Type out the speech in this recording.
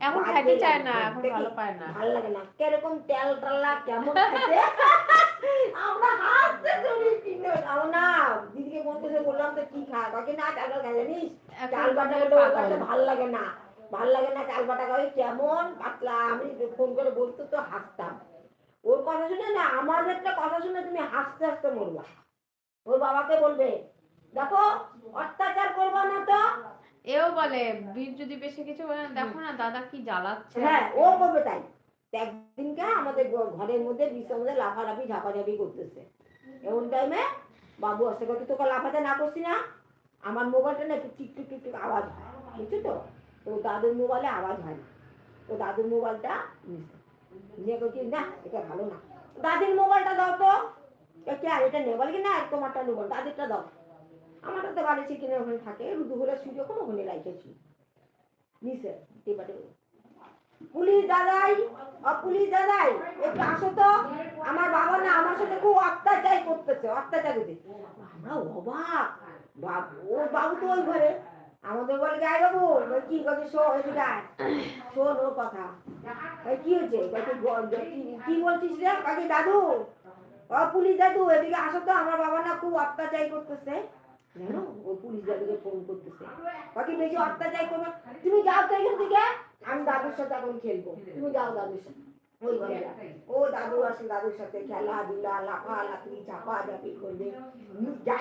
এখন খেতে চায় না, এখন ভালো পায় না, ভালো লাগে না, কিরকম তেল টাল্লা কেমন খেতে আমরা হাতে ধরে কিনে খাও না। দিদিকে ফোন করে বললাম তো কি খা, কাকে না চাল খাই জানিস, চাল বাটা হলে ভালো লাগে না, ভাল লাগে না চাল বাটা খাই কেমন পাতলা। আমি ফোন করে বলতো তো হাসতাম, ওর কথা শুনে না আমাদেরটা কথা শুনে তুমি হাসতে হাসতে মরবা। ওর বাবাকে বলবে দেখো অত্যাচার করবা না তো। এও বলে বীর যদি বেশি কিছু বলে দেখো না দাদা কি জ্বালাচ্ছে। হ্যাঁ ও করবে তাই। একদিনকে আমাদের ঘরের মধ্যে বিছানার মধ্যে লাফালাফি ঝাপাঝাপি করতেছে, এমন টাইমে বাবু আসতে কথা তোকে লাফাতে না করছি না, আমার মোবাইলটা না একটু টিক টিক টিক টিক আওয়াজ হয়, বুঝছো তো, তো দাদুর মোবাইলে আওয়াজ হয় না, তো দাদুর মোবাইলটা নিয়ে বলছি না এটা ভালো না, দাদির মোবাইলটা দাও তো, কে আর এটা নেই, বলে কি না তোমারটা নেবো, দাদিরটা দাও। আমারটা তো বাড়ি কিনে ওখানে থাকে, দুপুরে শুয়ে যখন ওখানে রাখেছি নিচে টেপাটে। পুলিশ দাদাই পুলিশ দাদাই একটু আসো তো, আমার বাবা না আমার সাথে খুব অত্যাচার করতেছে, অত্যাচার করতে। আমরা অবাক, ও বাবু তো ওই ঘরে, আমাদের বলে গায়ে বাবু কি কথা শোন, শোন ওর কথা কি হয়েছে, কি বলছিস রে, কাকে দাদু পুলিশ দাদু এদিকে আসো তো, আমার বাবা না খুব অত্যাচার করতেছে, জানো ও পুলিশ দাদুকে ফোন করতেছে, বাকি বেশি অত্যাচার করবে, তুমি যাও তো এখান থেকে, আমি দাদুর সাথে এখন খেলবো, তুমি যাও দাদুর সাথে। ওই ঘরে ও দাদু আসে, দাদুর সাথে খেলাধুলা লাফালাফি ঝাপাঝাপি করবে, যাই